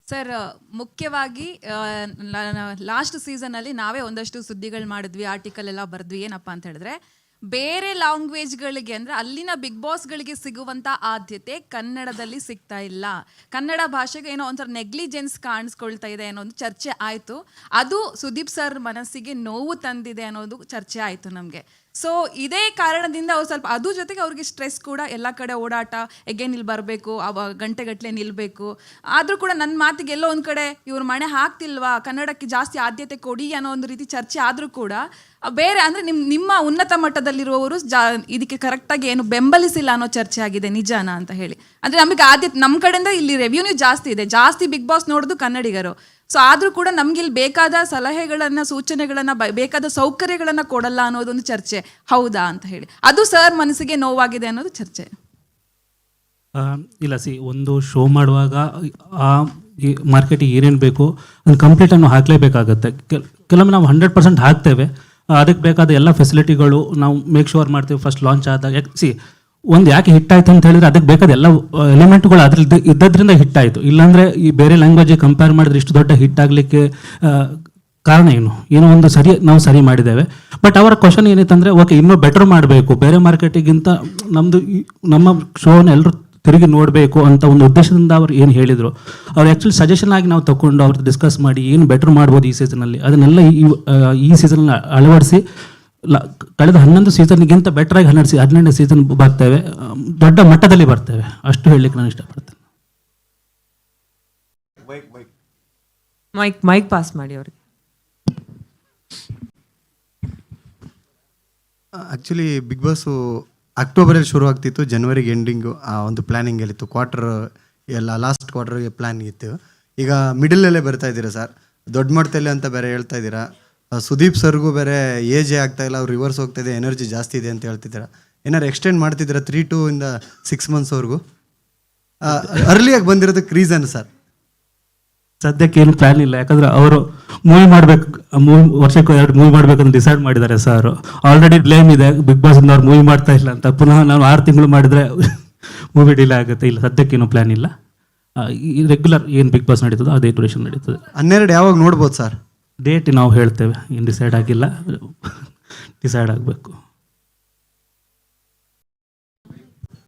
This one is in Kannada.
ಸರ್, ಮುಖ್ಯವಾಗಿ ಲಾಸ್ಟ್ ಸೀಸನಲ್ಲಿ ನಾವೇ ಒಂದಷ್ಟು ಸುದ್ದಿಗಳು ಮಾಡಿದ್ವಿ, ಆರ್ಟಿಕಲ್ ಎಲ್ಲ ಬರೆದ್ವಿ. ಏನಪ್ಪ ಅಂತ ಹೇಳಿದ್ರೆ, ಬೇರೆ ಲ್ಯಾಂಗ್ವೇಜ್ಗಳಿಗೆ ಅಂದರೆ ಅಲ್ಲಿನ ಬಿಗ್ ಬಾಸ್ಗಳಿಗೆ ಸಿಗುವಂಥ ಆದ್ಯತೆ ಕನ್ನಡದಲ್ಲಿ ಸಿಗ್ತಾ ಇಲ್ಲ. ಕನ್ನಡ ಭಾಷೆಗೆ ಏನೋ ಒಂಥರ ನೆಗ್ಲಿಜೆನ್ಸ್ ಕಾಣಿಸ್ಕೊಳ್ತಾ ಇದೆ ಅನ್ನೋ ಒಂದು ಚರ್ಚೆ ಆಯಿತು. ಅದು ಸುದೀಪ್ ಸರ್ ಮನಸ್ಸಿಗೆ ನೋವು ತಂದಿದೆ ಅನ್ನೋದು ಚರ್ಚೆ ಆಯಿತು ನಮಗೆ. ಸೊ ಇದೇ ಕಾರಣದಿಂದ ಅವ್ರು ಸ್ವಲ್ಪ ಅದ್ರ ಜೊತೆಗೆ ಅವ್ರಿಗೆ ಸ್ಟ್ರೆಸ್ ಕೂಡ, ಎಲ್ಲ ಕಡೆ ಓಡಾಟ, ಎಗೇನ್ ಇಲ್ಲಿ ಬರಬೇಕು, ಗಂಟೆಗಟ್ಟಲೆ ನಿಲ್ಲಬೇಕು. ಆದರೂ ಕೂಡ ನನ್ನ ಮಾತಿಗೆ ಎಲ್ಲೋ ಒಂದು ಕಡೆ ಇವ್ರು ಮಣೆ ಹಾಕ್ತಿಲ್ವಾ, ಕನ್ನಡಕ್ಕೆ ಜಾಸ್ತಿ ಆದ್ಯತೆ ಕೊಡಿ ಅನ್ನೋ ಒಂದು ರೀತಿ ಚರ್ಚೆ ಆದರೂ ಕೂಡ ಬೇರೆ ಅಂದರೆ ನಿಮ್ಮ ಉನ್ನತ ಮಟ್ಟದಲ್ಲಿರುವವರು ಇದಕ್ಕೆ ಕರೆಕ್ಟಾಗಿ ಏನು ಬೆಂಬಲಿಸಿಲ್ಲ ಅನ್ನೋ ಚರ್ಚೆ ಆಗಿದೆ. ನಿಜಾನ ಅಂತ ಹೇಳಿ ಅಂದರೆ ನಮಗೆ ಆದ್ಯತೆ ನಮ್ಮ ಕಡೆಯಿಂದ ಇಲ್ಲಿ ರೆವ್ಯೂನ್ಯೂ ಜಾಸ್ತಿ ಇದೆ, ಜಾಸ್ತಿ ಬಿಗ್ ಬಾಸ್ ನೋಡೋದು ಕನ್ನಡಿಗರು. ಸೊ ಆದರೂ ಕೂಡ ನಮ್ಗೆ ಇಲ್ಲಿ ಬೇಕಾದ ಸಲಹೆಗಳನ್ನು, ಸೂಚನೆಗಳನ್ನು, ಬೇಕಾದ ಸೌಕರ್ಯಗಳನ್ನು ಕೊಡಲ್ಲ ಅನ್ನೋದೊಂದು ಚರ್ಚೆ. ಹೌದಾ ಅಂತ ಹೇಳಿ ಅದು ಸರ್ ಮನಸ್ಸಿಗೆ ನೋವಾಗಿದೆ ಅನ್ನೋದು ಚರ್ಚೆ. ಇಲ್ಲ ಒಂದು ಶೋ ಮಾಡುವಾಗ ಆ ಮಾರ್ಕೆಟಿಗೆ ಏನೇನು ಬೇಕು ಅದನ್ನು ಕಂಪ್ಲೀಟನ್ನು ಹಾಕಲೇಬೇಕಾಗತ್ತೆ. ಕೆಲವೊಮ್ಮೆ ನಾವು 100% ಹಾಕ್ತೇವೆ, ಅದಕ್ಕೆ ಬೇಕಾದ ಎಲ್ಲ ಫೆಸಿಲಿಟಿಗಳು ನಾವು ಮೇಕ್ ಶೋರ್ ಮಾಡ್ತೀವಿ ಫಸ್ಟ್ ಲಾಂಚ್ ಆದಾಗ. ಒಂದು ಯಾಕೆ ಹಿಟ್ ಆಯಿತು ಅಂತ ಹೇಳಿದ್ರೆ ಅದಕ್ಕೆ ಬೇಕಾದ ಎಲ್ಲ ಎಲಿಮೆಂಟ್ಗಳು ಅದ್ರಲ್ಲಿ ಇದ್ದದ್ರಿಂದ ಹಿಟ್ ಆಯಿತು. ಇಲ್ಲಾಂದರೆ ಈ ಬೇರೆ ಲ್ಯಾಂಗ್ವೇಜಿಗೆ ಕಂಪೇರ್ ಮಾಡಿದ್ರೆ ಇಷ್ಟು ದೊಡ್ಡ ಹಿಟ್ ಆಗಲಿಕ್ಕೆ ಕಾರಣ ಏನೋ ಒಂದು ನಾವು ಸರಿ ಮಾಡಿದ್ದೇವೆ. ಬಟ್ ಅವರ ಕ್ವಶನ್ ಏನಿತ್ತಂದರೆ, ಓಕೆ ಇನ್ನೂ ಬೆಟರ್ ಮಾಡಬೇಕು, ಬೇರೆ ಮಾರ್ಕೆಟಿಗಿಂತ ನಮ್ಮ ಶೋನ ಎಲ್ಲರೂ ತಿರುಗಿ ನೋಡಬೇಕು ಅಂತ ಒಂದು ಉದ್ದೇಶದಿಂದ ಅವ್ರು ಏನು ಹೇಳಿದರು, ಅವ್ರು ಆ್ಯಕ್ಚುಲಿ ಸಜೆಷನ್ ಆಗಿ ನಾವು ತಗೊಂಡು ಅವ್ರದ್ದು ಡಿಸ್ಕಸ್ ಮಾಡಿ ಏನು ಬೆಟರ್ ಮಾಡ್ಬೋದು ಈ ಸೀಸನಲ್ಲಿ, ಅದನ್ನೆಲ್ಲ ಈ ಸೀಸನಲ್ಲಿ ಅಳವಡಿಸಿ ಕಳೆದ 11 ಸೀಸನ್ಗಿಂತ ಬೆಟರಾಗಿ 12 ಸೀಸನ್ ಬರ್ತೇವೆ, ದೊಡ್ಡ ಮಟ್ಟದಲ್ಲಿ ಬರ್ತೇವೆ, ಅಷ್ಟು ಹೇಳಲಿಕ್ಕೆ ನಾನು ಇಷ್ಟಪಡ್ತೇನೆ. ಮೈಕ್ ಪಾಸ್ ಮಾಡಿ ಅವ್ರಿಗೆ. ಆ್ಯಕ್ಚುಲಿ ಬಿಗ್ ಬಾಸು ಅಕ್ಟೋಬರಲ್ಲಿ ಶುರು ಆಗ್ತಿತ್ತು, ಜನವರಿಗೆ ಎಂಡಿಂಗು ಆ ಒಂದು ಪ್ಲ್ಯಾನಿಂಗ್ ಎಲ್ಲಿತ್ತು, ಲಾಸ್ಟ್ ಕ್ವಾರ್ಟರ್ಗೆ ಪ್ಲ್ಯಾನ್ ಇತ್ತು. ಈಗ ಮಿಡಲಲ್ಲೇ ಬರ್ತಾ ಇದ್ದೀರಾ ಸರ್, ದೊಡ್ಡ ಮಟ್ಟದಲ್ಲಿ ಅಂತ ಬೇರೆ ಹೇಳ್ತಾ ಇದ್ದೀರಾ. ಸುದೀಪ್ ಸರ್ಗೂ ಬೇರೆ ಏಜೇ ಆಗ್ತಾ ಇಲ್ಲ, ಅವ್ರು ರಿವರ್ಸ್ ಹೋಗ್ತಾ ಇದೆ, ಎನರ್ಜಿ ಜಾಸ್ತಿ ಇದೆ ಅಂತ ಹೇಳ್ತಿದ್ದೀರಾ. ಏನಾರು ಎಕ್ಸ್ಟೆಂಡ್ ಮಾಡ್ತಿದ್ದೀರಾ 3 to 6 ಮಂತ್ಸ್ವರೆಗೂ? ಅರ್ಲಿಯಾಗಿ ಬಂದಿರೋದಕ್ಕೆ ರೀಸನ್ ಸರ್? ಸದ್ಯಕ್ಕೆ ಏನು ಪ್ಲ್ಯಾನ್ ಇಲ್ಲ, ಯಾಕಂದರೆ ಅವರು ಮೂವಿ ಮಾಡಬೇಕು, ವರ್ಷಕ್ಕೆ 2 ಮೂವಿ ಮಾಡಬೇಕಂತ ಡಿಸೈಡ್ ಮಾಡಿದ್ದಾರೆ ಸರ್. ಆಲ್ರೆಡಿ ಬ್ಲೇಮ್ ಇದೆ ಬಿಗ್ ಬಾಸಿಂದ ಅವ್ರು ಮೂವಿ ಮಾಡ್ತಾ ಇಲ್ಲ ಅಂತ. ಪುನಃ ನಾವು 6 ತಿಂಗಳು ಮಾಡಿದರೆ ಮೂವಿ ಡಿಲೇ ಆಗುತ್ತೆ. ಇಲ್ಲ, ಸದ್ಯಕ್ಕೇನು ಪ್ಲ್ಯಾನ್ ಇಲ್ಲ. ಈ ರೆಗ್ಯುಲರ್ ಏನು ಬಿಗ್ ಬಾಸ್ ನಡೀತದೋ ಅದೇ ಡ್ಯೂರೇಷನ್ ನಡೀತದೆ. 12 ಯಾವಾಗ ನೋಡ್ಬೋದು ಸರ್? ಡೇಟ್ ನಾವು ಹೇಳ್ತೇವೆ, ಏನು ಡಿಸೈಡ್ ಆಗಿಲ್ಲ, ಡಿಸೈಡ್ ಆಗಬೇಕು.